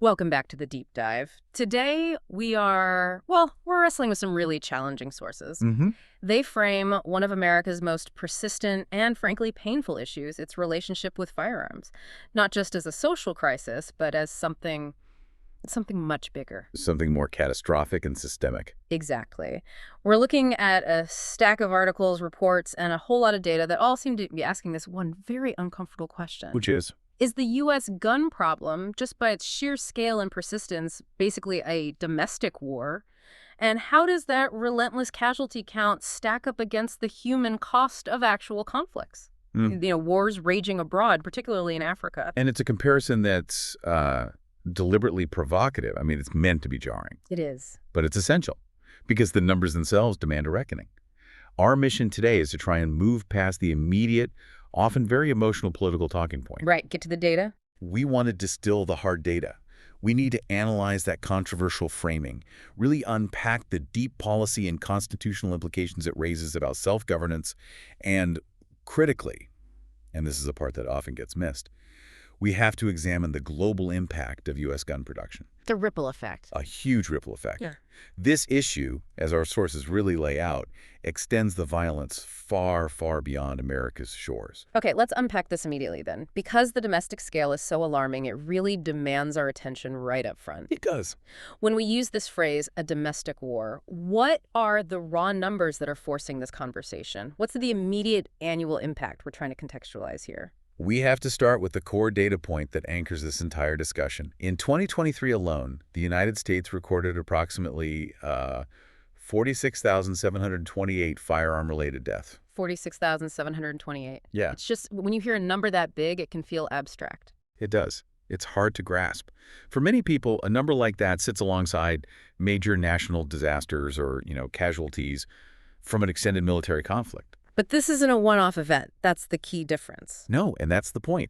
Welcome back to the deep dive. Today we're wrestling with some really challenging sources. They frame one of America's most persistent and frankly painful issues, its relationship with firearms, not just as a social crisis, but as something much bigger. Something more catastrophic and systemic. Exactly. We're looking at a stack of articles, reports, and a whole lot of data that all seem to be asking this one very uncomfortable question. Which is? Is the U.S. gun problem, just by its sheer scale and persistence, basically a domestic war? And how does that relentless casualty count stack up against the human cost of actual conflicts? Wars raging abroad, particularly in Africa. And it's a comparison that's deliberately provocative. I mean, it's meant to be jarring. It is. But it's essential, because the numbers themselves demand a reckoning. Our mission today is to try and move past the immediate, often very emotional political talking point. Right. Get to the data. We want to distill the hard data. We need to analyze that controversial framing, really unpack the deep policy and constitutional implications it raises about self-governance, and critically, and this is a part that often gets missed, we have to examine the global impact of U.S. gun production. The ripple effect. A huge ripple effect. Yeah. This issue, as our sources really lay out, extends the violence far, far beyond America's shores. Okay, let's unpack this immediately then. Because the domestic scale is so alarming, it really demands our attention right up front. It does. When we use this phrase, a domestic war, what are the raw numbers that are forcing this conversation? What's the immediate annual impact we're trying to contextualize here? We have to start with the core data point that anchors this entire discussion. In 2023 alone, the United States recorded approximately 46,728 firearm-related deaths. 46,728. Yeah. It's just, when you hear a number that big, it can feel abstract. It does. It's hard to grasp. For many people, a number like that sits alongside major national disasters or, casualties from an extended military conflict. But this isn't a one-off event. That's the key difference. No, and that's the point.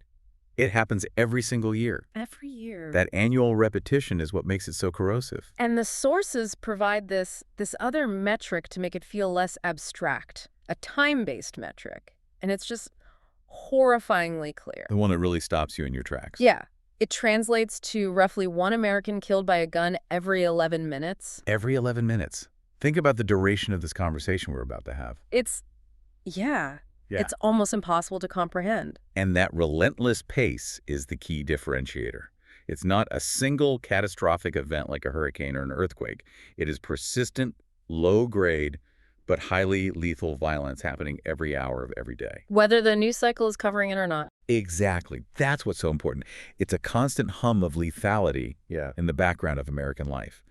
It happens every single year. Every year. That annual repetition is what makes it so corrosive. And the sources provide this other metric to make it feel less abstract, a time-based metric. And it's just horrifyingly clear. The one that really stops you in your tracks. Yeah. It translates to roughly one American killed by a gun every 11 minutes. Every 11 minutes. Think about the duration of this conversation we're about to have. Yeah. It's almost impossible to comprehend. And that relentless pace is the key differentiator. It's not a single catastrophic event like a hurricane or an earthquake. It is persistent, low-grade, but highly lethal violence happening every hour of every day. Whether the news cycle is covering it or not. Exactly. That's what's so important. It's a constant hum of lethality in the background of American life.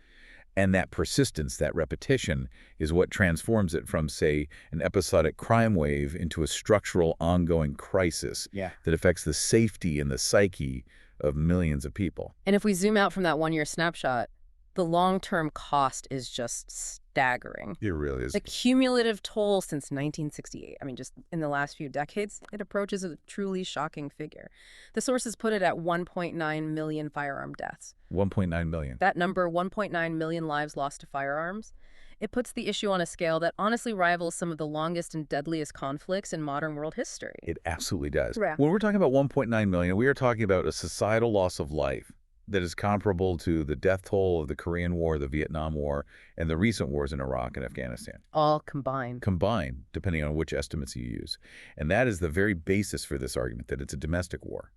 And that persistence, that repetition, is what transforms it from, say, an episodic crime wave into a structural, ongoing crisis that affects the safety and the psyche of millions of people. And if we zoom out from that one-year snapshot, the long-term cost is just staggering. It really is. The cumulative toll since 1968, just in the last few decades, it approaches a truly shocking figure. The sources put it at 1.9 million firearm deaths. 1.9 million. That number, 1.9 million lives lost to firearms, it puts the issue on a scale that honestly rivals some of the longest and deadliest conflicts in modern world history. It absolutely does. Yeah. When we're talking about 1.9 million, we are talking about a societal loss of life that is comparable to the death toll of the Korean War, the Vietnam War, and the recent wars in Iraq and Afghanistan. All combined. Combined, depending on which estimates you use. And that is the very basis for this argument, that it's a domestic war.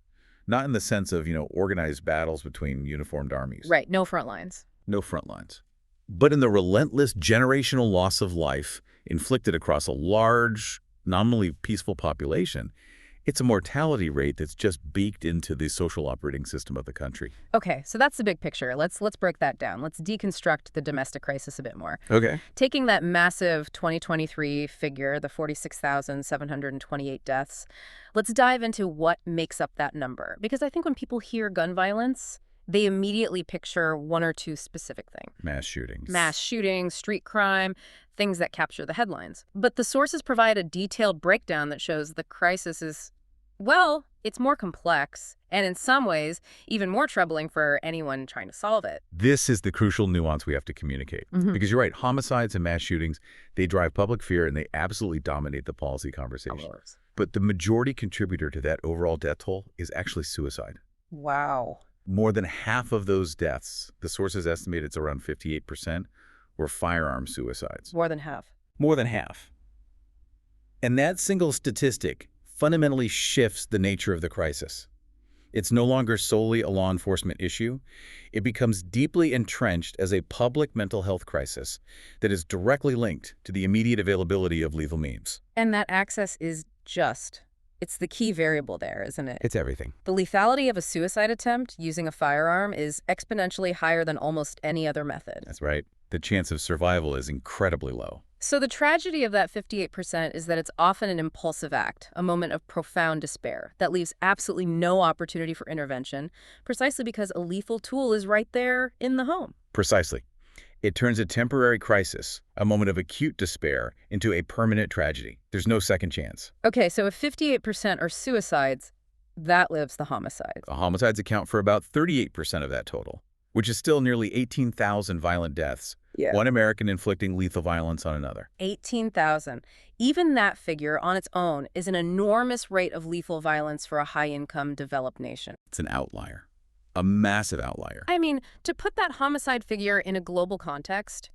Not in the sense of, organized battles between uniformed armies. Right, no front lines. No front lines. But in the relentless generational loss of life inflicted across a large, nominally peaceful population, it's a mortality rate that's just baked into the social operating system of the country. Okay, so that's the big picture. Let's break that down. Let's deconstruct the domestic crisis a bit more. Okay. Taking that massive 2023 figure, the 46,728 deaths, let's dive into what makes up that number. Because I think when people hear gun violence, they immediately picture one or two specific things. Mass shootings. Mass shootings, street crime, things that capture the headlines. But the sources provide a detailed breakdown that shows the crisis is, it's more complex, and in some ways, even more troubling for anyone trying to solve it. This is the crucial nuance we have to communicate. Because you're right, homicides and mass shootings, they drive public fear and they absolutely dominate the policy conversation. But the majority contributor to that overall death toll is actually suicide. Wow. More than half of those deaths, the sources estimate it's around 58%, were firearm suicides. More than half. More than half. And that single statistic fundamentally shifts the nature of the crisis. It's no longer solely a law enforcement issue. It becomes deeply entrenched as a public mental health crisis that is directly linked to the immediate availability of lethal means. And that access is it's the key variable there, isn't it? It's everything. The lethality of a suicide attempt using a firearm is exponentially higher than almost any other method. That's right. The chance of survival is incredibly low. So the tragedy of that 58% is that it's often an impulsive act, a moment of profound despair that leaves absolutely no opportunity for intervention, precisely because a lethal tool is right there in the home. Precisely. It turns a temporary crisis, a moment of acute despair, into a permanent tragedy. There's no second chance. Okay, so if 58% are suicides, that lives the homicides. The homicides account for about 38% of that total, which is still nearly 18,000 violent deaths. Yeah. One American inflicting lethal violence on another. 18,000. Even that figure on its own is an enormous rate of lethal violence for a high-income developed nation. It's an outlier. A massive outlier. I mean, to put that homicide figure in a global context,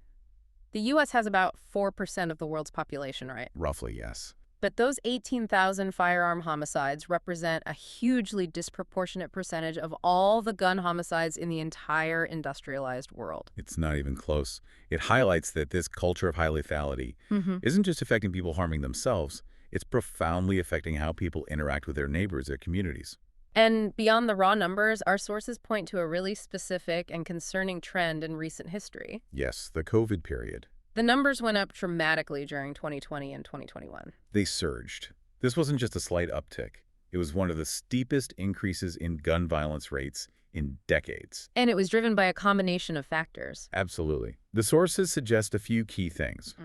the U.S. has about 4% of the world's population, right? Roughly, yes. But those 18,000 firearm homicides represent a hugely disproportionate percentage of all the gun homicides in the entire industrialized world. It's not even close. It highlights that this culture of high lethality isn't just affecting people harming themselves, it's profoundly affecting how people interact with their neighbors, their communities. And beyond the raw numbers, our sources point to a really specific and concerning trend in recent history. Yes, the COVID period. The numbers went up dramatically during 2020 and 2021. They surged. This wasn't just a slight uptick. It was one of the steepest increases in gun violence rates in decades. And it was driven by a combination of factors. Absolutely. The sources suggest a few key things.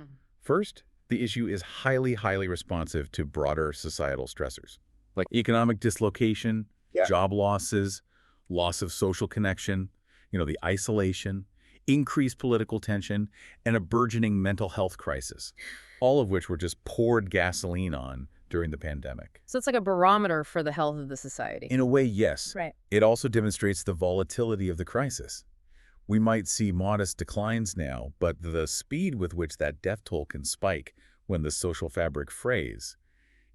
First, the issue is highly responsive to broader societal stressors, like economic dislocation, job losses, loss of social connection, the isolation, increased political tension, and a burgeoning mental health crisis, all of which were just poured gasoline on during the pandemic. So it's like a barometer for the health of the society. In a way, yes. Right. It also demonstrates the volatility of the crisis. We might see modest declines now, but the speed with which that death toll can spike when the social fabric frays,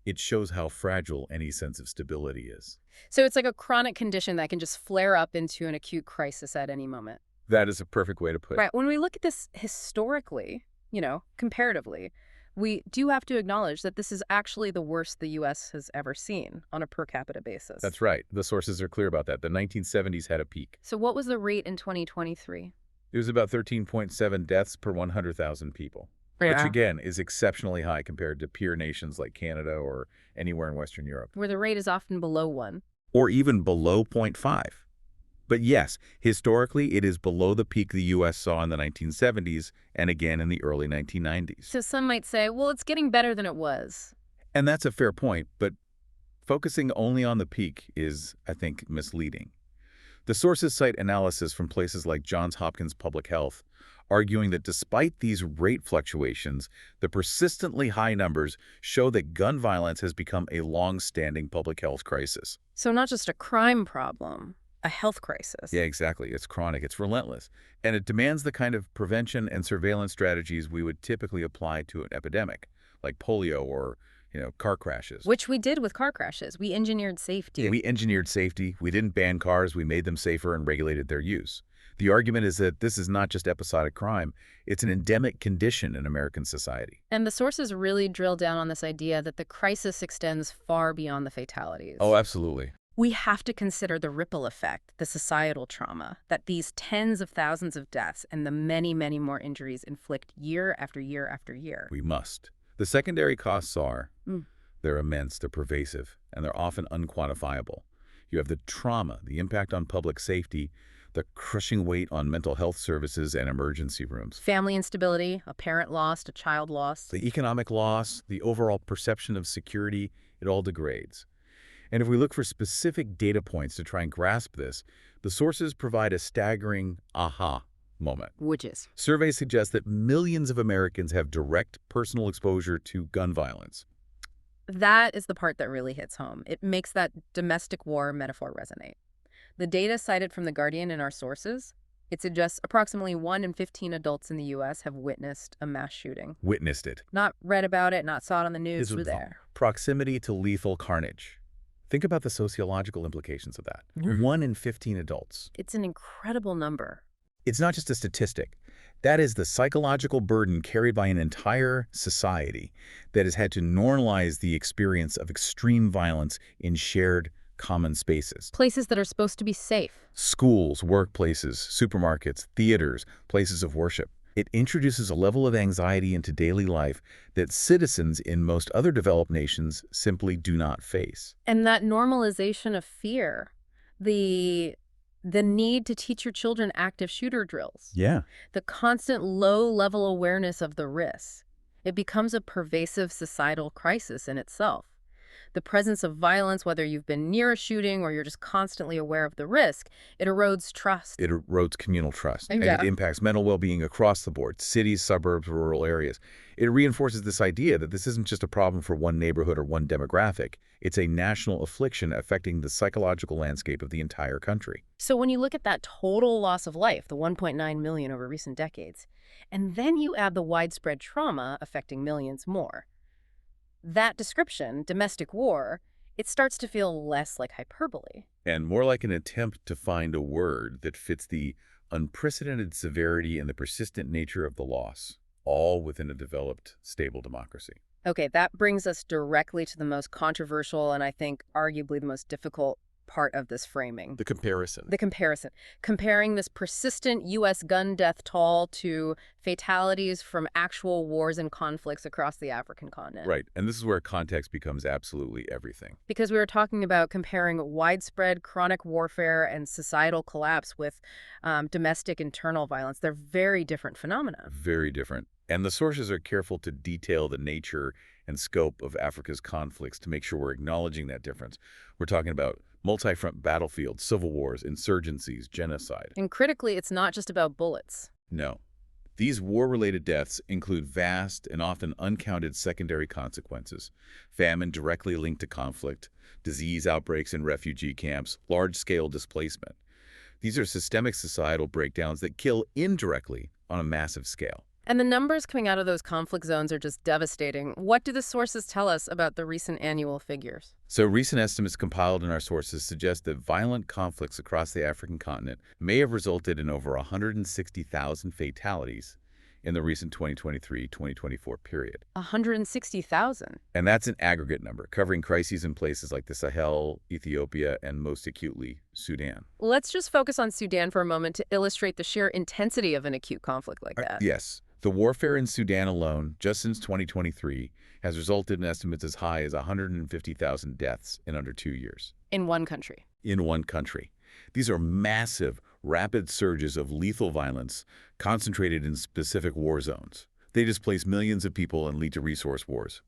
it shows how fragile any sense of stability is. So it's like a chronic condition that can just flare up into an acute crisis at any moment. That is a perfect way to put it. Right. When we look at this historically, comparatively, we do have to acknowledge that this is actually the worst the U.S. has ever seen on a per capita basis. That's right. The sources are clear about that. The 1970s had a peak. So what was the rate in 2023? It was about 13.7 deaths per 100,000 people. Yeah. Which, again, is exceptionally high compared to peer nations like Canada or anywhere in Western Europe. Where the rate is often below 1. Or even below 0.5. But yes, historically, it is below the peak the U.S. saw in the 1970s and again in the early 1990s. So some might say, well, it's getting better than it was. And that's a fair point, but focusing only on the peak is, I think, misleading. The sources cite analysis from places like Johns Hopkins Public Health, arguing that despite these rate fluctuations, the persistently high numbers show that gun violence has become a long-standing public health crisis. So not just a crime problem, a health crisis. Yeah, exactly. It's chronic. It's relentless. And it demands the kind of prevention and surveillance strategies we would typically apply to an epidemic, like polio or, car crashes. Which we did with car crashes. We engineered safety. Yeah, we engineered safety. We didn't ban cars. We made them safer and regulated their use. The argument is that this is not just episodic crime. It's an endemic condition in American society. And the sources really drill down on this idea that the crisis extends far beyond the fatalities. Oh, absolutely. We have to consider the ripple effect, the societal trauma, that these tens of thousands of deaths and the many, many more injuries inflict year after year after year. We must. The secondary costs are, they're immense, they're pervasive, and they're often unquantifiable. You have the trauma, the impact on public safety, the crushing weight on mental health services and emergency rooms. Family instability, a parent lost, a child lost. The economic loss, the overall perception of security, it all degrades. And if we look for specific data points to try and grasp this, the sources provide a staggering aha moment. Which is? Surveys suggest that millions of Americans have direct personal exposure to gun violence. That is the part that really hits home. It makes that domestic war metaphor resonate. The data cited from The Guardian in our sources, it suggests approximately 1 in 15 adults in the U.S. have witnessed a mass shooting. Witnessed it. Not read about it, not saw it on the news, Is were there. proximity to lethal carnage. Think about the sociological implications of that. 1 in 15 adults. It's an incredible number. It's not just a statistic. That is the psychological burden carried by an entire society that has had to normalize the experience of extreme violence in shared common spaces. Places that are supposed to be safe. Schools, workplaces, supermarkets, theaters, places of worship. It introduces a level of anxiety into daily life that citizens in most other developed nations simply do not face. And that normalization of fear, the need to teach your children active shooter drills, Yeah. the constant low-level awareness of the risks, it becomes a pervasive societal crisis in itself. The presence of violence, whether you've been near a shooting or you're just constantly aware of the risk, it erodes trust. It erodes communal trust. Yeah. And it impacts mental well-being across the board, cities, suburbs, rural areas. It reinforces this idea that this isn't just a problem for one neighborhood or one demographic. It's a national affliction affecting the psychological landscape of the entire country. So when you look at that total loss of life, the 1.9 million over recent decades, and then you add the widespread trauma affecting millions more, that description, domestic war, it starts to feel less like hyperbole. And more like an attempt to find a word that fits the unprecedented severity and the persistent nature of the loss, all within a developed, stable democracy. Okay, that brings us directly to the most controversial and I think arguably the most difficult part of this framing. The comparison. The comparison. Comparing this persistent U.S. gun death toll to fatalities from actual wars and conflicts across the African continent. Right, and this is where context becomes absolutely everything. Because we were talking about comparing widespread chronic warfare and societal collapse with domestic internal violence. They're very different phenomena. Very different. And the sources are careful to detail the nature and scope of Africa's conflicts to make sure we're acknowledging that difference. We're talking about multi-front battlefields, civil wars, insurgencies, genocide. And critically, it's not just about bullets. No. These war-related deaths include vast and often uncounted secondary consequences. Famine directly linked to conflict, disease outbreaks in refugee camps, large-scale displacement. These are systemic societal breakdowns that kill indirectly on a massive scale. And the numbers coming out of those conflict zones are just devastating. What do the sources tell us about the recent annual figures? So recent estimates compiled in our sources suggest that violent conflicts across the African continent may have resulted in over 160,000 fatalities in the recent 2023-2024 period. 160,000? And that's an aggregate number, covering crises in places like the Sahel, Ethiopia, and most acutely, Sudan. Let's just focus on Sudan for a moment to illustrate the sheer intensity of an acute conflict like that. Yes. The warfare in Sudan alone, just since 2023, has resulted in estimates as high as 150,000 deaths in under 2 years. In one country. In one country. These are massive, rapid surges of lethal violence concentrated in specific war zones. They displace millions of people and lead to resource wars.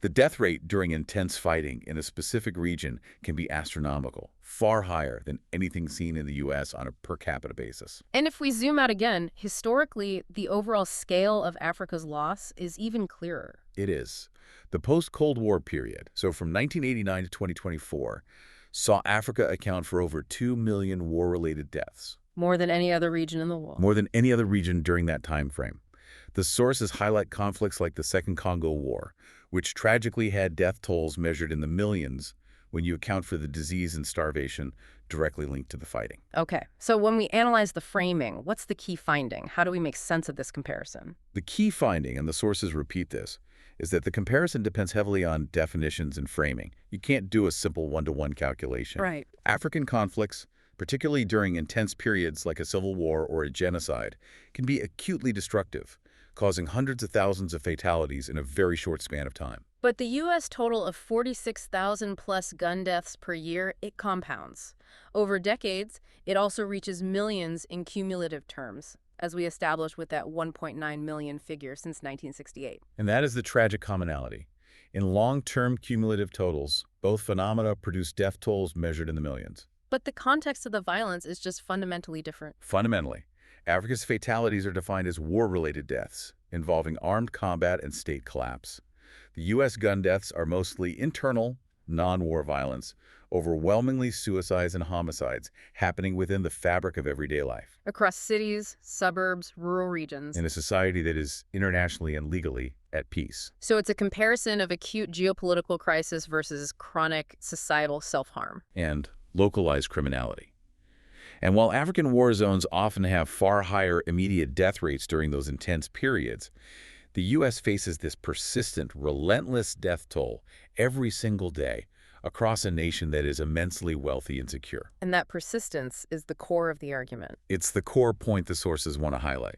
The death rate during intense fighting in a specific region can be astronomical, far higher than anything seen in the U.S. on a per capita basis. And if we zoom out again, historically, the overall scale of Africa's loss is even clearer. It is. The post-Cold War period, so from 1989 to 2024, saw Africa account for over 2 million war-related deaths. More than any other region in the world. More than any other region during that time frame. The sources highlight conflicts like the Second Congo War, which tragically had death tolls measured in the millions when you account for the disease and starvation directly linked to the fighting. Okay, so when we analyze the framing, what's the key finding? How do we make sense of this comparison? The key finding, and the sources repeat this, is that the comparison depends heavily on definitions and framing. You can't do a simple one-to-one calculation. Right. African conflicts, particularly during intense periods like a civil war or a genocide, can be acutely destructive, causing hundreds of thousands of fatalities in a very short span of time. But the U.S. total of 46,000 plus gun deaths per year, it compounds. Over decades, it also reaches millions in cumulative terms, as we established with that 1.9 million figure since 1968. And that is the tragic commonality. In long-term cumulative totals, both phenomena produce death tolls measured in the millions. But the context of the violence is just fundamentally different. Fundamentally, Africa's fatalities are defined as war-related deaths, involving armed combat and state collapse. The U.S. gun deaths are mostly internal, non-war violence, overwhelmingly suicides and homicides happening within the fabric of everyday life. Across cities, suburbs, rural regions. In a society that is internationally and legally at peace. So it's a comparison of acute geopolitical crisis versus chronic societal self-harm. And localized criminality. And while African war zones often have far higher immediate death rates during those intense periods, the U.S. faces this persistent, relentless death toll every single day across a nation that is immensely wealthy and secure. And that persistence is the core of the argument. It's the core point the sources want to highlight.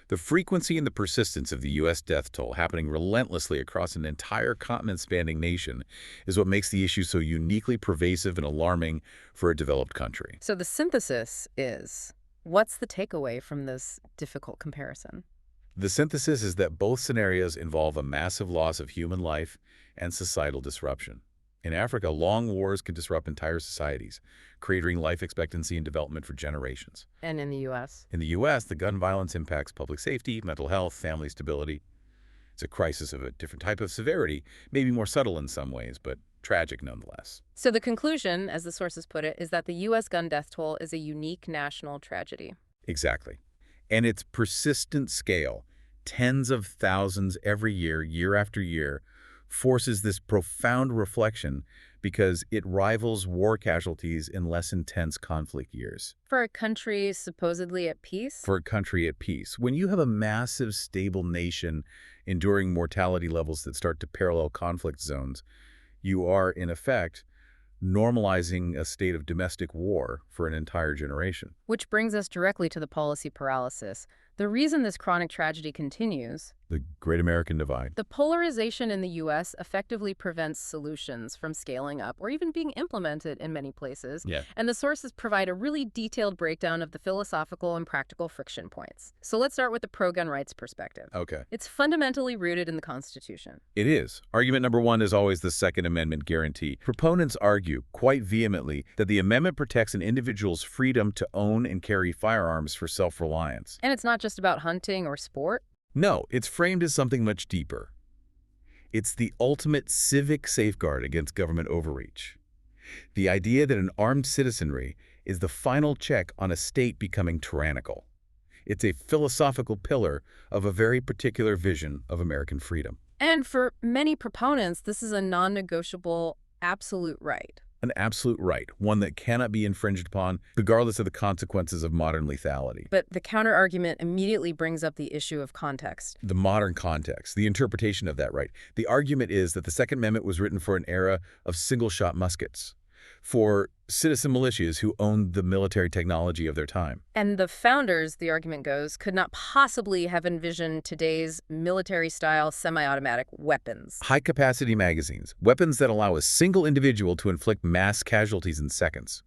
The frequency and the persistence of the U.S. death toll happening relentlessly across an entire continent-spanning nation is what makes the issue so uniquely pervasive and alarming for a developed country. So the synthesis is, what's the takeaway from this difficult comparison? The synthesis is that both scenarios involve a massive loss of human life and societal disruption. In Africa, long wars can disrupt entire societies, creating life expectancy and development for generations. And in the U.S.? In the U.S., the gun violence impacts public safety, mental health, family stability. It's a crisis of a different type of severity, maybe more subtle in some ways, but tragic nonetheless. So the conclusion, as the sources put it, is that the U.S. gun death toll is a unique national tragedy. Exactly. And its persistent scale, tens of thousands every year, year after year, forces this profound reflection because it rivals war casualties in less intense conflict years. For a country supposedly at peace? For a country at peace. When you have a massive, stable nation enduring mortality levels that start to parallel conflict zones, you are, in effect, normalizing a state of domestic war for an entire generation. Which brings us directly to the policy paralysis. The reason this chronic tragedy continues, The Great American Divide. the polarization in the U.S. effectively prevents solutions from scaling up or even being implemented in many places. Yeah. And the sources provide a really detailed breakdown of the philosophical and practical friction points. So let's start with the pro-gun rights perspective. Okay. It's fundamentally rooted in the Constitution. It is. Argument number one is always the Second Amendment guarantee. Proponents argue quite vehemently that the amendment protects an individual's freedom to own and carry firearms for self-reliance. And it's not just about hunting or sport. No, it's framed as something much deeper. It's the ultimate civic safeguard against government overreach. The idea that an armed citizenry is the final check on a state becoming tyrannical. It's a philosophical pillar of a very particular vision of American freedom. And for many proponents, this is a non-negotiable absolute right. An absolute right, one that cannot be infringed upon, regardless of the consequences of modern lethality. But the counter-argument immediately brings up the issue of context. The modern context, the interpretation of that right. The argument is that the Second Amendment was written for an era of single-shot muskets, for citizen militias who owned the military technology of their time. And the founders, the argument goes, could not possibly have envisioned today's military-style semi-automatic weapons. High-capacity magazines, weapons that allow a single individual to inflict mass casualties in seconds.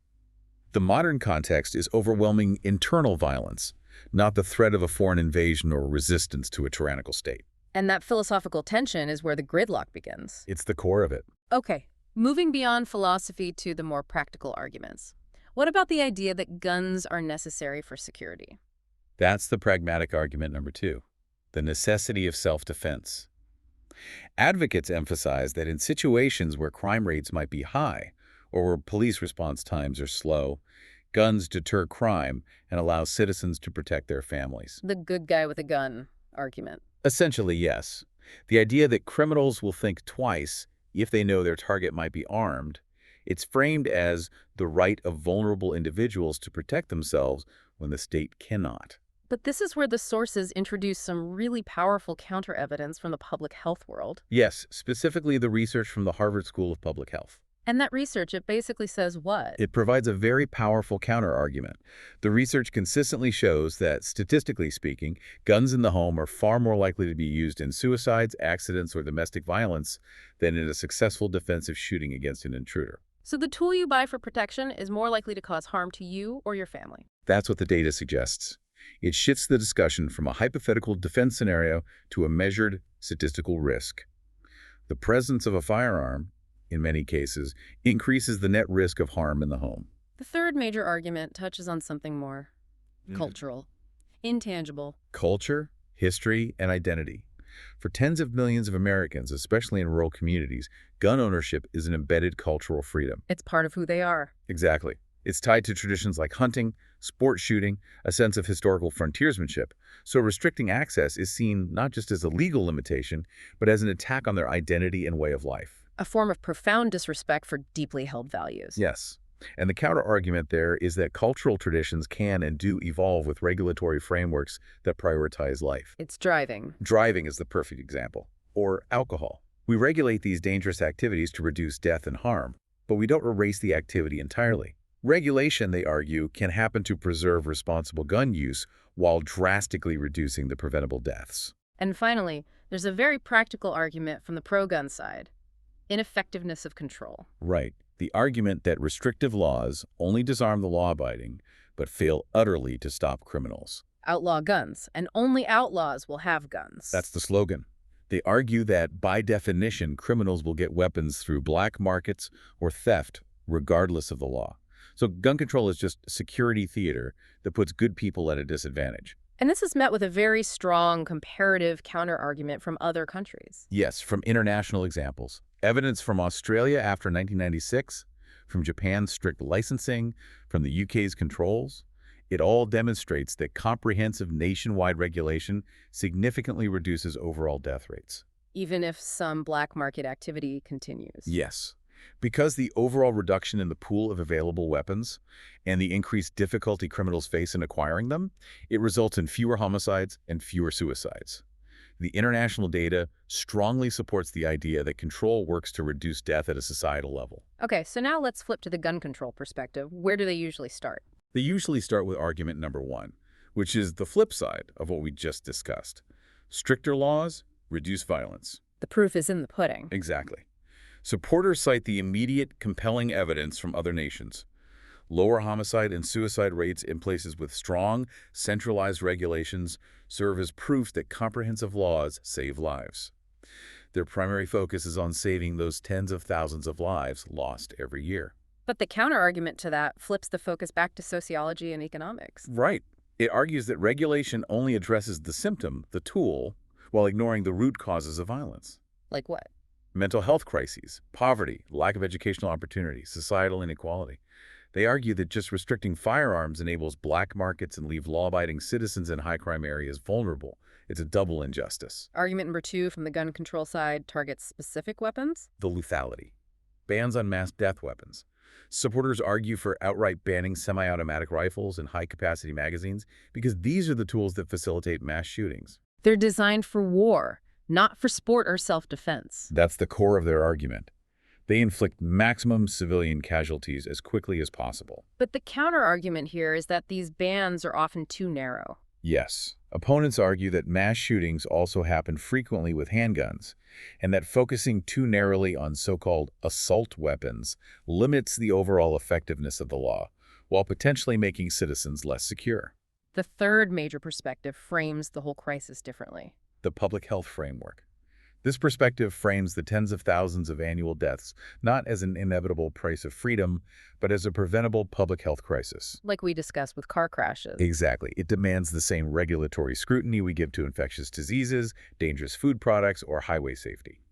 The modern context is overwhelming internal violence, not the threat of a foreign invasion or resistance to a tyrannical state. And that philosophical tension is where the gridlock begins. It's the core of it. Okay, moving beyond philosophy to the more practical arguments. What about the idea that guns are necessary for security? That's the pragmatic argument number two, the necessity of self-defense. Advocates emphasize that in situations where crime rates might be high or where police response times are slow, guns deter crime and allow citizens to protect their families. The good guy with a gun argument. Essentially, yes. The idea that criminals will think twice if they know their target might be armed, it's framed as the right of vulnerable individuals to protect themselves when the state cannot. But this is where the sources introduce some really powerful counter-evidence from the public health world. Yes, specifically the research from the Harvard School of Public Health. And that research, it basically says what? It provides a very powerful counter-argument. The research consistently shows that, statistically speaking, guns in the home are far more likely to be used in suicides, accidents, or domestic violence than in a successful defensive shooting against an intruder. So the tool you buy for protection is more likely to cause harm to you or your family. That's what the data suggests. It shifts the discussion from a hypothetical defense scenario to a measured statistical risk. The presence of a firearm, in many cases, increases the net risk of harm in the home. The third major argument touches on something more cultural, intangible. Culture, history, and identity. For tens of millions of Americans, especially in rural communities, gun ownership is an embedded cultural freedom. It's part of who they are. Exactly. It's tied to traditions like hunting, sport shooting, a sense of historical frontiersmanship. So restricting access is seen not just as a legal limitation, but as an attack on their identity and way of life. A form of profound disrespect for deeply held values. Yes. And the counter-argument there is that cultural traditions can and do evolve with regulatory frameworks that prioritize life. It's driving. Driving is the perfect example. Or alcohol. We regulate these dangerous activities to reduce death and harm, but we don't erase the activity entirely. Regulation, they argue, can happen to preserve responsible gun use while drastically reducing the preventable deaths. And finally, there's a very practical argument from the pro-gun side. Ineffectiveness of control. Right. The argument that restrictive laws only disarm the law-abiding, but fail utterly to stop criminals. Outlaw guns, and only outlaws will have guns. That's the slogan. They argue that, by definition, criminals will get weapons through black markets or theft, regardless of the law. So gun control is just security theater that puts good people at a disadvantage. And this is met with a very strong comparative counter-argument from other countries. Yes, from international examples. Evidence from Australia after 1996, from Japan's strict licensing, from the UK's controls. It all demonstrates that comprehensive nationwide regulation significantly reduces overall death rates. Even if some black market activity continues. Yes. Because the overall reduction in the pool of available weapons and the increased difficulty criminals face in acquiring them, it results in fewer homicides and fewer suicides. The international data strongly supports the idea that control works to reduce death at a societal level. Okay, so now let's flip to the gun control perspective. Where do they usually start? They usually start with argument number one, which is the flip side of what we just discussed. Stricter laws reduce violence. The proof is in the pudding. Exactly. Supporters cite the immediate, compelling evidence from other nations. Lower homicide and suicide rates in places with strong, centralized regulations serve as proof that comprehensive laws save lives. Their primary focus is on saving those tens of thousands of lives lost every year. But the counter-argument to that flips the focus back to sociology and economics. Right. It argues that regulation only addresses the symptom, the tool, while ignoring the root causes of violence. Like what? Mental health crises, poverty, lack of educational opportunity, societal inequality. They argue that just restricting firearms enables black markets and leave law-abiding citizens in high-crime areas vulnerable. It's a double injustice. Argument number two from the gun control side targets specific weapons? The lethality. Bans on mass death weapons. Supporters argue for outright banning semi-automatic rifles and high-capacity magazines because these are the tools that facilitate mass shootings. They're designed for war, not for sport or self-defense. That's the core of their argument. They inflict maximum civilian casualties as quickly as possible. But the counter-argument here is that these bans are often too narrow. Yes. Opponents argue that mass shootings also happen frequently with handguns, and that focusing too narrowly on so-called assault weapons limits the overall effectiveness of the law, while potentially making citizens less secure. The third major perspective frames the whole crisis differently. The public health framework. This perspective frames the tens of thousands of annual deaths not as an inevitable price of freedom, but as a preventable public health crisis. Like we discussed with car crashes. Exactly. It demands the same regulatory scrutiny we give to infectious diseases, dangerous food products, or highway safety.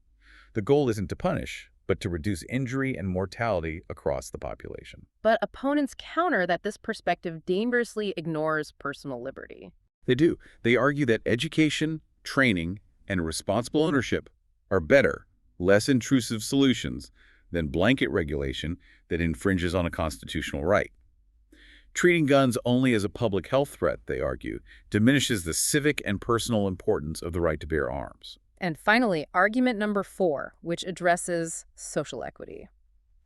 The goal isn't to punish, but to reduce injury and mortality across the population. But opponents counter that this perspective dangerously ignores personal liberty. They do. They argue that education, training, and responsible ownership are better, less intrusive solutions than blanket regulation that infringes on a constitutional right. Treating guns only as a public health threat, they argue, diminishes the civic and personal importance of the right to bear arms. And finally, argument number four, which addresses social equity.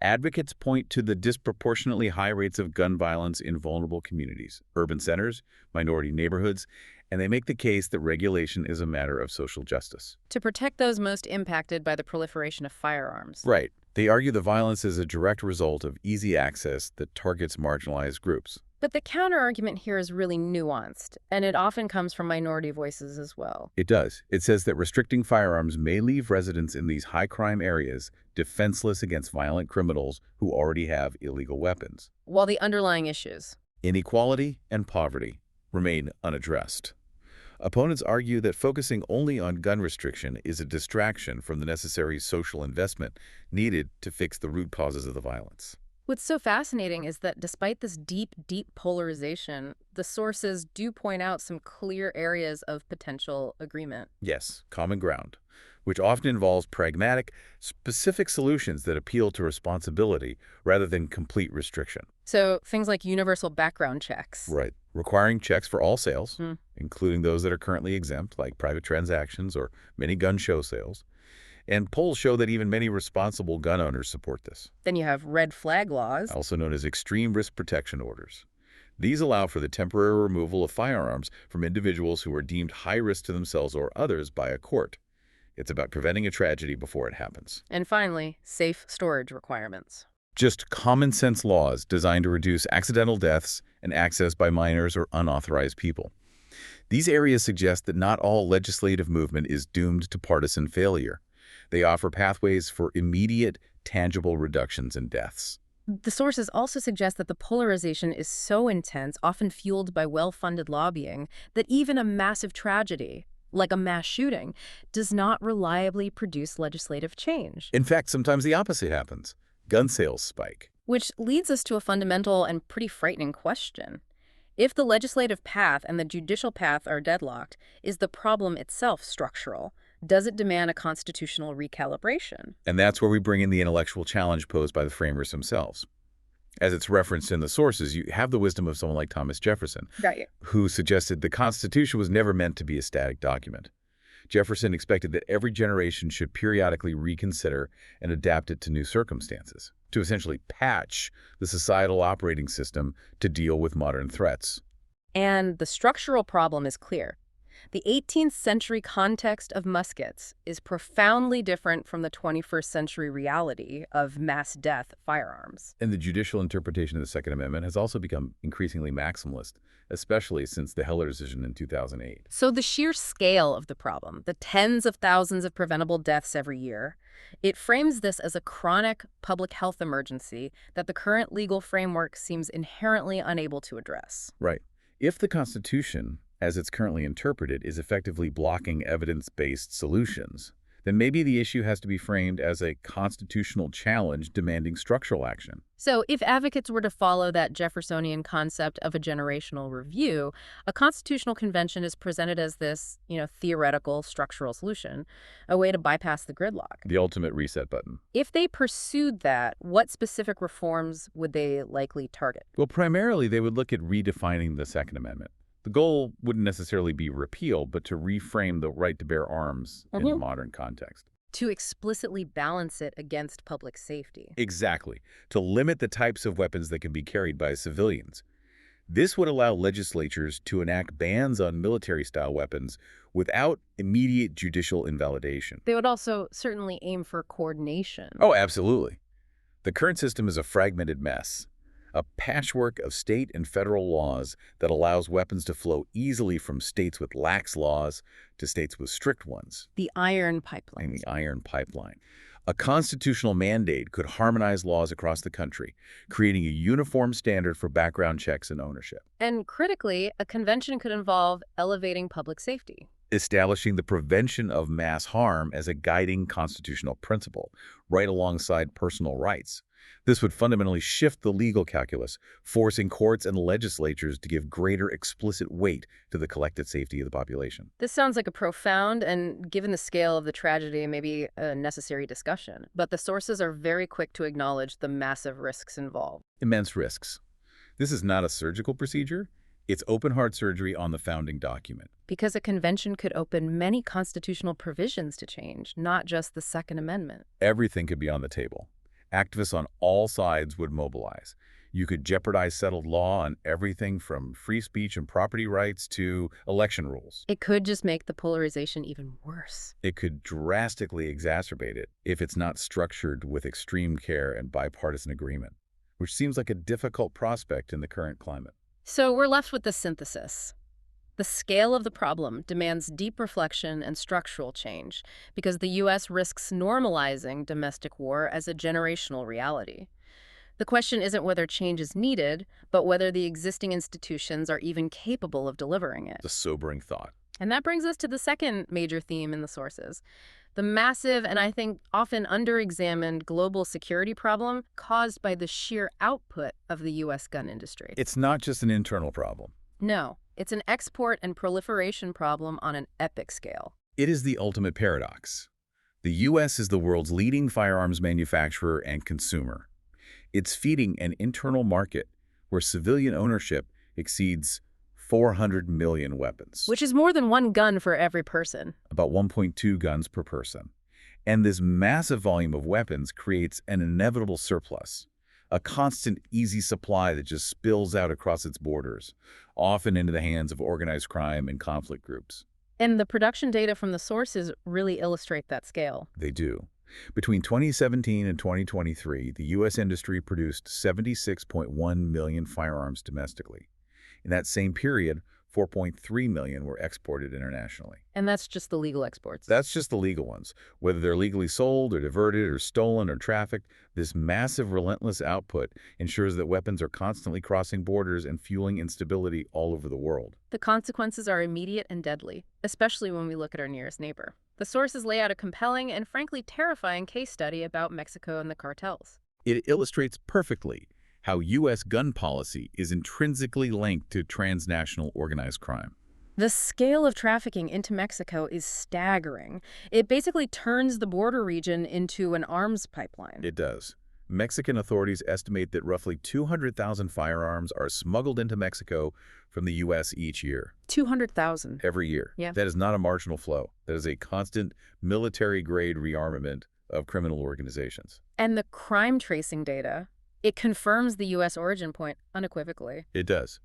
Advocates point to the disproportionately high rates of gun violence in vulnerable communities, urban centers, minority neighborhoods, and they make the case that regulation is a matter of social justice. To protect those most impacted by the proliferation of firearms. Right. They argue the violence is a direct result of easy access that targets marginalized groups. But the counter-argument here is really nuanced, and it often comes from minority voices as well. It does. It says that restricting firearms may leave residents in these high-crime areas defenseless against violent criminals who already have illegal weapons. While the underlying issues, Inequality and poverty, remain unaddressed. Opponents argue that focusing only on gun restriction is a distraction from the necessary social investment needed to fix the root causes of the violence. What's so fascinating is that despite this deep, deep polarization, the sources do point out some clear areas of potential agreement. Yes, common ground, which often involves pragmatic, specific solutions that appeal to responsibility rather than complete restriction. So things like universal background checks. Right. Requiring checks for all sales, Hmm. including those that are currently exempt, like private transactions or many gun show sales. And polls show that even many responsible gun owners support this, Then you have red flag laws. also known as extreme risk protection orders. These allow for the temporary removal of firearms from individuals who are deemed high risk to themselves or others by a court. It's about preventing a tragedy before it happens. And finally, safe storage requirements. Just common sense laws designed to reduce accidental deaths and access by minors or unauthorized people. These areas suggest that not all legislative movement is doomed to partisan failure. They offer pathways for immediate, tangible reductions in deaths. The sources also suggest that the polarization is so intense, often fueled by well-funded lobbying, that even a massive tragedy, like a mass shooting, does not reliably produce legislative change. In fact, sometimes the opposite happens. Gun sales spike. Which leads us to a fundamental and pretty frightening question. If the legislative path and the judicial path are deadlocked, is the problem itself structural? Does it demand a constitutional recalibration? And that's where we bring in the intellectual challenge posed by the framers themselves. As it's referenced in the sources, you have the wisdom of someone like Thomas Jefferson, Right. who suggested the Constitution was never meant to be a static document. Jefferson expected that every generation should periodically reconsider and adapt it to new circumstances, to essentially patch the societal operating system to deal with modern threats. And the structural problem is clear. The 18th century context of muskets is profoundly different from the 21st century reality of mass death firearms. And the judicial interpretation of the Second Amendment has also become increasingly maximalist, especially since the Heller decision in 2008. So the sheer scale of the problem, the tens of thousands of preventable deaths every year, it frames this as a chronic public health emergency that the current legal framework seems inherently unable to address. Right. If the Constitution, as it's currently interpreted, is effectively blocking evidence-based solutions, then maybe the issue has to be framed as a constitutional challenge demanding structural action. So if advocates were to follow that Jeffersonian concept of a generational review, a constitutional convention is presented as this, theoretical structural solution, a way to bypass the gridlock. The ultimate reset button. If they pursued that, what specific reforms would they likely target? Well, primarily they would look at redefining the Second Amendment. The goal wouldn't necessarily be repeal, but to reframe the right to bear arms in the modern context. To explicitly balance it against public safety. Exactly. To limit the types of weapons that can be carried by civilians. This would allow legislatures to enact bans on military-style weapons without immediate judicial invalidation. They would also certainly aim for coordination. Oh, absolutely. The current system is a fragmented mess. A patchwork of state and federal laws that allows weapons to flow easily from states with lax laws to states with strict ones. The iron pipeline. The iron pipeline. A constitutional mandate could harmonize laws across the country, creating a uniform standard for background checks and ownership. And critically, a convention could involve elevating public safety. Establishing the prevention of mass harm as a guiding constitutional principle, right alongside personal rights. This would fundamentally shift the legal calculus, forcing courts and legislatures to give greater explicit weight to the collective safety of the population. This sounds like a profound and, given the scale of the tragedy, maybe a necessary discussion. But the sources are very quick to acknowledge the massive risks involved. Immense risks. This is not a surgical procedure. It's open-heart surgery on the founding document. Because a convention could open many constitutional provisions to change, not just the Second Amendment. Everything could be on the table. Activists on all sides would mobilize. You could jeopardize settled law on everything from free speech and property rights to election rules. It could just make the polarization even worse. It could drastically exacerbate it if it's not structured with extreme care and bipartisan agreement, which seems like a difficult prospect in the current climate. So we're left with the synthesis. The scale of the problem demands deep reflection and structural change because the U.S. risks normalizing domestic war as a generational reality. The question isn't whether change is needed, but whether the existing institutions are even capable of delivering it. It's a sobering thought. And that brings us to the second major theme in the sources, the massive and I think often underexamined global security problem caused by the sheer output of the U.S. gun industry. It's not just an internal problem. No, it's an export and proliferation problem on an epic scale. It is the ultimate paradox. The U.S. is the world's leading firearms manufacturer and consumer. It's feeding an internal market where civilian ownership exceeds 400 million weapons. Which is more than one gun for every person. About 1.2 guns per person. And this massive volume of weapons creates an inevitable surplus, a constant, easy supply that just spills out across its borders, often into the hands of organized crime and conflict groups. And the production data from the sources really illustrate that scale. They do. Between 2017 and 2023, the U.S. industry produced 76.1 million firearms domestically. In that same period, 4.3 million were exported internationally. And that's just the legal exports. That's just the legal ones. Whether they're legally sold or diverted or stolen or trafficked, this massive, relentless output ensures that weapons are constantly crossing borders and fueling instability all over the world. The consequences are immediate and deadly, especially when we look at our nearest neighbor. The sources lay out a compelling and frankly terrifying case study about Mexico and the cartels. It illustrates perfectly how U.S. gun policy is intrinsically linked to transnational organized crime. The scale of trafficking into Mexico is staggering. It basically turns the border region into an arms pipeline. It does. Mexican authorities estimate that roughly 200,000 firearms are smuggled into Mexico from the U.S. each year. 200,000. Every year. Yeah. That is not a marginal flow. That is a constant military-grade rearmament of criminal organizations. And the crime tracing data, it confirms the U.S. origin point unequivocally. It does.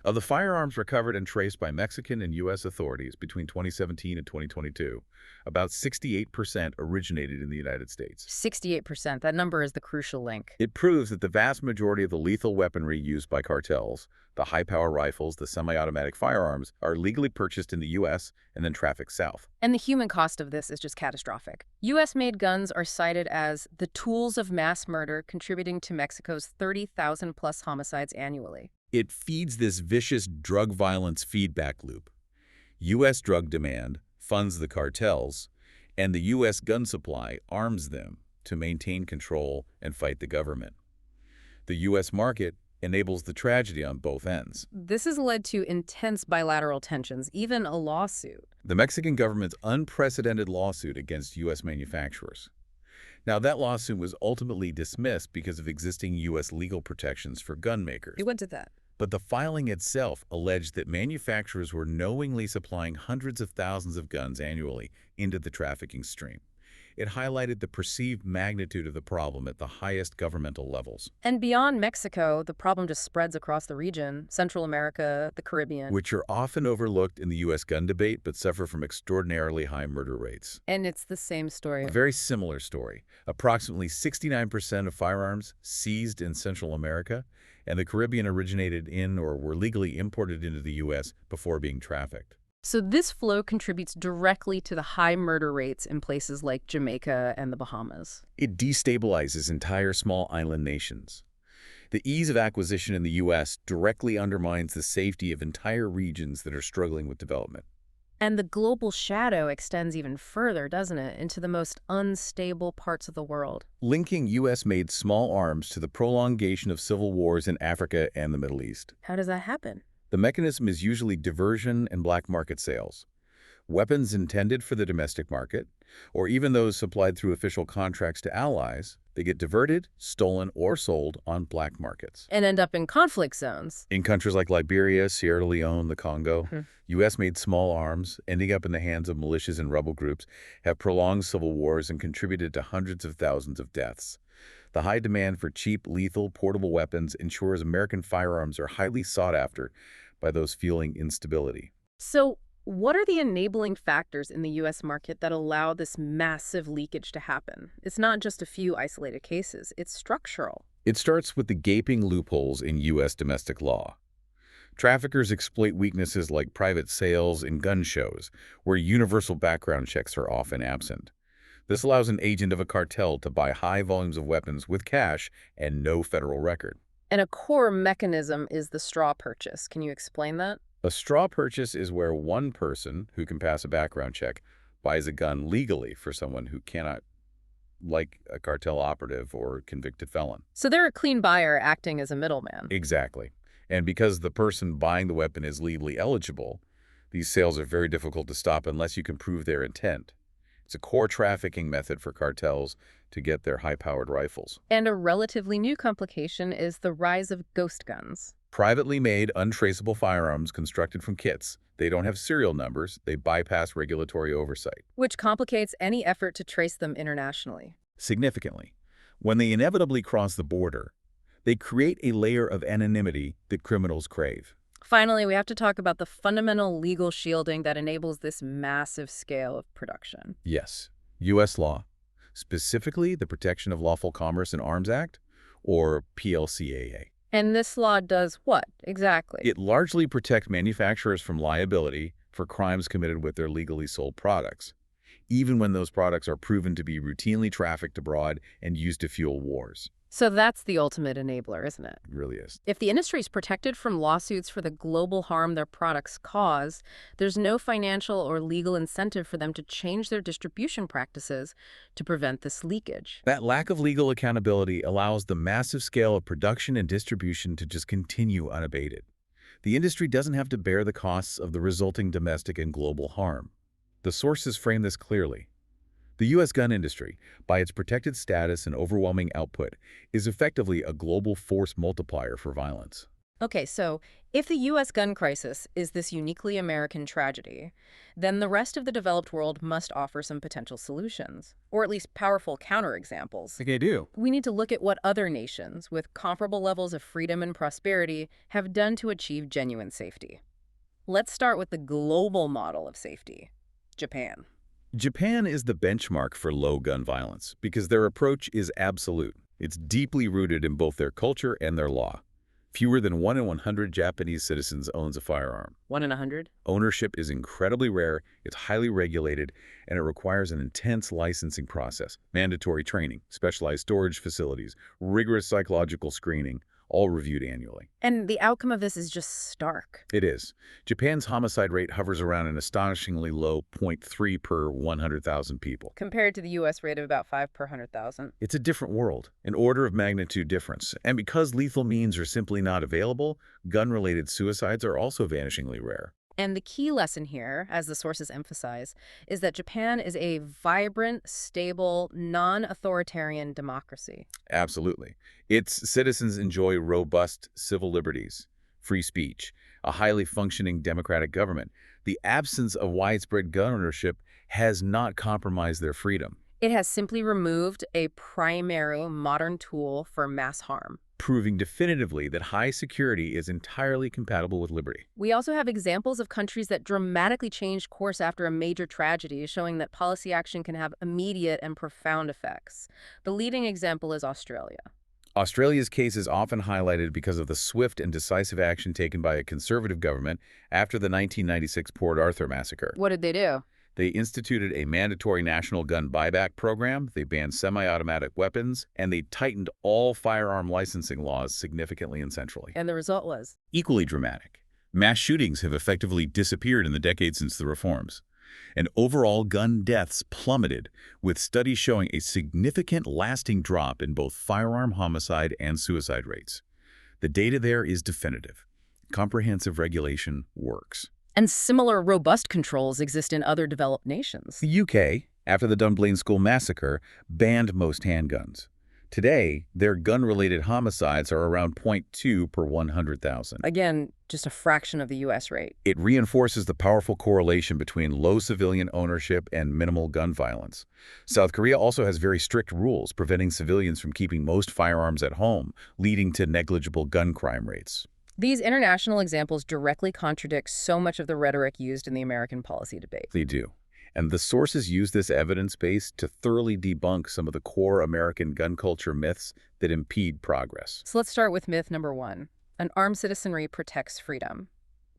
Of the firearms recovered and traced by Mexican and U.S. authorities between 2017 and 2022, about 68% originated in the United States. 68%. That number is the crucial link. It proves that the vast majority of the lethal weaponry used by cartels, the high-power rifles, the semi-automatic firearms, are legally purchased in the U.S. and then trafficked south. And the human cost of this is just catastrophic. U.S.-made guns are cited as the tools of mass murder contributing to Mexico's 30,000-plus homicides annually. It feeds this vicious drug violence feedback loop. U.S. drug demand funds the cartels, and the U.S. gun supply arms them to maintain control and fight the government. The U.S. market enables the tragedy on both ends. This has led to intense bilateral tensions, even a lawsuit. The Mexican government's unprecedented lawsuit against U.S. manufacturers. Now, that lawsuit was ultimately dismissed because of existing U.S. legal protections for gun makers. What did that? But the filing itself alleged that manufacturers were knowingly supplying hundreds of thousands of guns annually into the trafficking stream. It highlighted the perceived magnitude of the problem at the highest governmental levels. And beyond Mexico, the problem just spreads across the region, Central America, the Caribbean. Which are often overlooked in the U.S. gun debate, but suffer from extraordinarily high murder rates. And it's the same story. A very similar story. Approximately 69% of firearms seized in Central America and the Caribbean originated in or were legally imported into the U.S. before being trafficked. So this flow contributes directly to the high murder rates in places like Jamaica and the Bahamas. It destabilizes entire small island nations. The ease of acquisition in the U.S. directly undermines the safety of entire regions that are struggling with development. And the global shadow extends even further, doesn't it, into the most unstable parts of the world. Linking U.S.-made small arms to the prolongation of civil wars in Africa and the Middle East. How does that happen? The mechanism is usually diversion and black market sales. Weapons intended for the domestic market, or even those supplied through official contracts to allies, they get diverted, stolen, or sold on black markets. And end up in conflict zones. In countries like Liberia, Sierra Leone, the Congo, U.S.-made small arms, ending up in the hands of militias and rebel groups, have prolonged civil wars and contributed to hundreds of thousands of deaths. The high demand for cheap, lethal, portable weapons ensures American firearms are highly sought after by those fueling instability. So, what are the enabling factors in the U.S. market that allow this massive leakage to happen? It's not just a few isolated cases, it's structural. It starts with the gaping loopholes in U.S. domestic law. Traffickers exploit weaknesses like private sales and gun shows, where universal background checks are often absent. This allows an agent of a cartel to buy high volumes of weapons with cash and no federal record. And a core mechanism is the straw purchase. Can you explain that? A straw purchase is where one person who can pass a background check buys a gun legally for someone who cannot, like a cartel operative or convicted felon. So they're a clean buyer acting as a middleman. Exactly. And because the person buying the weapon is legally eligible, these sales are very difficult to stop unless you can prove their intent. It's a core trafficking method for cartels to get their high-powered rifles. And a relatively new complication is the rise of ghost guns. Privately made, untraceable firearms constructed from kits. They don't have serial numbers. They bypass regulatory oversight. Which complicates any effort to trace them internationally. Significantly, when they inevitably cross the border, they create a layer of anonymity that criminals crave. Finally, we have to talk about the fundamental legal shielding that enables this massive scale of production. Yes, U.S. law, specifically the Protection of Lawful Commerce in Arms Act, or PLCAA. And this law does what, exactly? It largely protects manufacturers from liability for crimes committed with their legally sold products, even when those products are proven to be routinely trafficked abroad and used to fuel wars. So that's the ultimate enabler, isn't it? It really is. If the industry is protected from lawsuits for the global harm their products cause, there's no financial or legal incentive for them to change their distribution practices to prevent this leakage. That lack of legal accountability allows the massive scale of production and distribution to just continue unabated. The industry doesn't have to bear the costs of the resulting domestic and global harm. The sources frame this clearly. The U.S. gun industry, by its protected status and overwhelming output, is effectively a global force multiplier for violence. Okay, so if the U.S. gun crisis is this uniquely American tragedy, then the rest of the developed world must offer some potential solutions, or at least powerful counterexamples. Like I do. We need to look at what other nations with comparable levels of freedom and prosperity have done to achieve genuine safety. Let's start with the global model of safety, Japan. Japan is the benchmark for low gun violence because their approach is absolute. It's deeply rooted in both their culture and their law. Fewer than 1 in 100 Japanese citizens owns a firearm. 1 in 100? Ownership is incredibly rare, it's highly regulated, and it requires an intense licensing process, mandatory training, specialized storage facilities, rigorous psychological screening, all reviewed annually. And the outcome of this is just stark. It is. Japan's homicide rate hovers around an astonishingly low 0.3 per 100,000 people. Compared to the U.S. rate of about 5 per 100,000. It's a different world, an order of magnitude difference. And because lethal means are simply not available, gun-related suicides are also vanishingly rare. And the key lesson here, as the sources emphasize, is that Japan is a vibrant, stable, non-authoritarian democracy. Absolutely. Its citizens enjoy robust civil liberties, free speech, a highly functioning democratic government. The absence of widespread gun ownership has not compromised their freedom. It has simply removed a primary modern tool for mass harm, proving definitively that high security is entirely compatible with liberty. We also have examples of countries that dramatically changed course after a major tragedy, showing that policy action can have immediate and profound effects. The leading example is Australia. Australia's case is often highlighted because of the swift and decisive action taken by a conservative government after the 1996 Port Arthur massacre. What did they do? They instituted a mandatory national gun buyback program, they banned semi-automatic weapons, and they tightened all firearm licensing laws significantly and centrally. And the result was? Equally dramatic. Mass shootings have effectively disappeared in the decades since the reforms. And overall gun deaths plummeted, with studies showing a significant lasting drop in both firearm homicide and suicide rates. The data there is definitive. Comprehensive regulation works. And similar robust controls exist in other developed nations. The UK, after the Dunblane School massacre, banned most handguns. Today, their gun-related homicides are around 0.2 per 100,000. Again, just a fraction of the U.S. rate. It reinforces the powerful correlation between low civilian ownership and minimal gun violence. South Korea also has very strict rules preventing civilians from keeping most firearms at home, leading to negligible gun crime rates. These international examples directly contradict so much of the rhetoric used in the American policy debate. They do. And the sources use this evidence base to thoroughly debunk some of the core American gun culture myths that impede progress. So let's start with myth number 1. An armed citizenry protects freedom.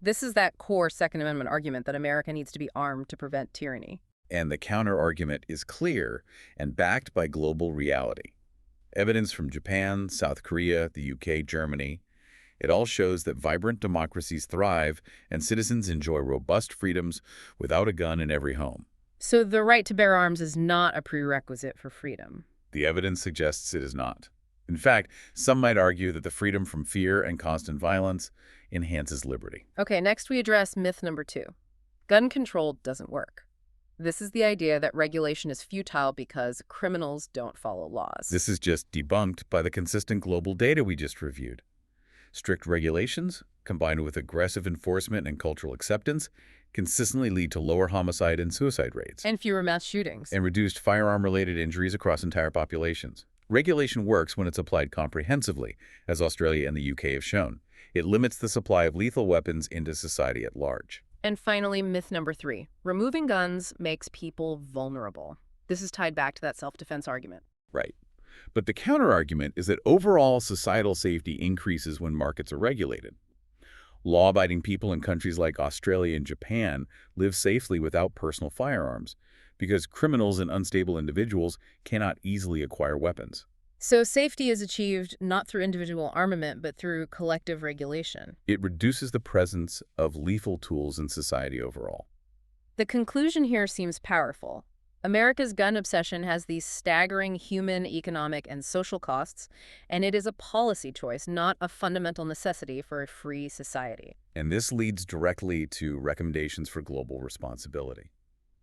This is that core Second Amendment argument that America needs to be armed to prevent tyranny. And the counter-argument is clear and backed by global reality. Evidence from Japan, South Korea, the UK, Germany. It all shows that vibrant democracies thrive and citizens enjoy robust freedoms without a gun in every home. So the right to bear arms is not a prerequisite for freedom. The evidence suggests it is not. In fact, some might argue that the freedom from fear and constant violence enhances liberty. Okay, next we address myth number 2. Gun control doesn't work. This is the idea that regulation is futile because criminals don't follow laws. This is just debunked by the consistent global data we just reviewed. Strict regulations, combined with aggressive enforcement and cultural acceptance, consistently lead to lower homicide and suicide rates. And fewer mass shootings. And reduced firearm-related injuries across entire populations. Regulation works when it's applied comprehensively, as Australia and the UK have shown. It limits the supply of lethal weapons into society at large. And finally, myth number 3. Removing guns makes people vulnerable. This is tied back to that self-defense argument. Right. But the counterargument is that overall societal safety increases when markets are regulated. Law-abiding people in countries like Australia and Japan live safely without personal firearms because criminals and unstable individuals cannot easily acquire weapons. So safety is achieved not through individual armament, but through collective regulation. It reduces the presence of lethal tools in society overall. The conclusion here seems powerful. America's gun obsession has these staggering human, economic, and social costs, and it is a policy choice, not a fundamental necessity for a free society. And this leads directly to recommendations for global responsibility.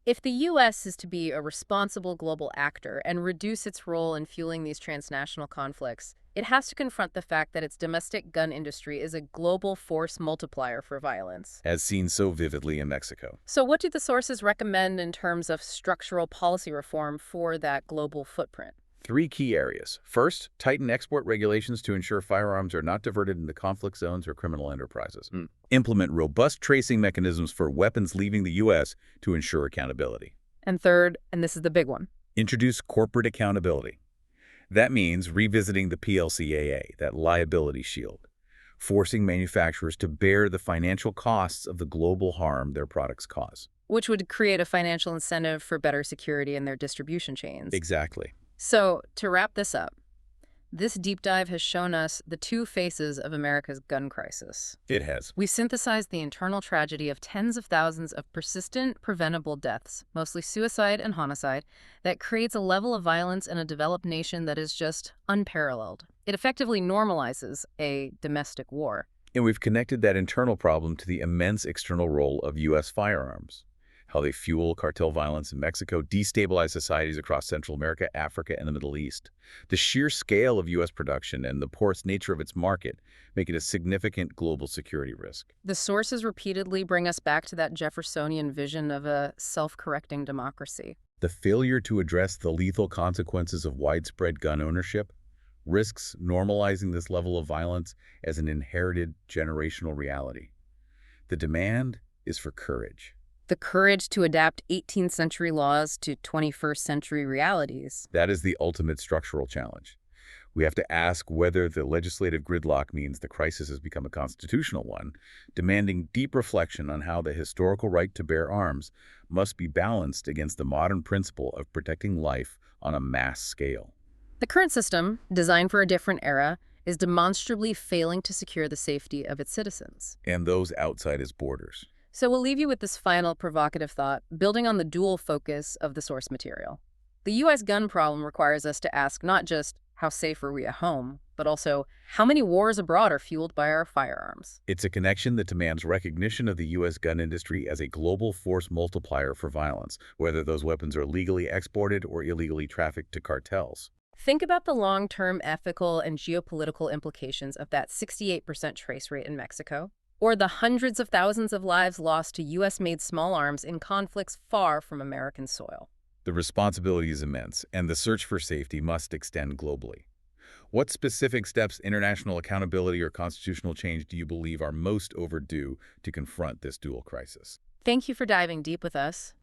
If the U.S. is to be a responsible global actor and reduce its role in fueling these transnational conflicts, it has to confront the fact that its domestic gun industry is a global force multiplier for violence. As seen so vividly in Mexico. So what do the sources recommend in terms of structural policy reform for that global footprint? 3 key areas. First, tighten export regulations to ensure firearms are not diverted into conflict zones or criminal enterprises. Implement robust tracing mechanisms for weapons leaving the U.S. to ensure accountability. And third, and this is the big one, Introduce corporate accountability. That means revisiting the PLCAA, that liability shield, forcing manufacturers to bear the financial costs of the global harm their products cause. which would create a financial incentive for better security in their distribution chains. Exactly. So, to wrap this up, this deep dive has shown us the 2 faces of America's gun crisis. It has. We synthesized the internal tragedy of tens of thousands of persistent, preventable deaths, mostly suicide and homicide, that creates a level of violence in a developed nation that is just unparalleled. It effectively normalizes a domestic war. And we've connected that internal problem to the immense external role of U.S. firearms. How they fuel cartel violence in Mexico, destabilize societies across Central America, Africa, and the Middle East. The sheer scale of U.S. production and the porous nature of its market make it a significant global security risk. The sources repeatedly bring us back to that Jeffersonian vision of a self-correcting democracy. The failure to address the lethal consequences of widespread gun ownership risks normalizing this level of violence as an inherited generational reality. The demand is for courage. The courage to adapt 18th century laws to 21st century realities. That is the ultimate structural challenge. We have to ask whether the legislative gridlock means the crisis has become a constitutional one, demanding deep reflection on how the historical right to bear arms must be balanced against the modern principle of protecting life on a mass scale. The current system, designed for a different era, is demonstrably failing to secure the safety of its citizens. And those outside its borders. So we'll leave you with this final provocative thought, building on the dual focus of the source material. The U.S. gun problem requires us to ask not just how safe are we at home, but also how many wars abroad are fueled by our firearms. It's a connection that demands recognition of the U.S. gun industry as a global force multiplier for violence, whether those weapons are legally exported or illegally trafficked to cartels. Think about the long-term ethical and geopolitical implications of that 68% trace rate in Mexico, or the hundreds of thousands of lives lost to U.S.-made small arms in conflicts far from American soil. The responsibility is immense, and the search for safety must extend globally. What specific steps, international accountability, or constitutional change do you believe are most overdue to confront this dual crisis? Thank you for diving deep with us.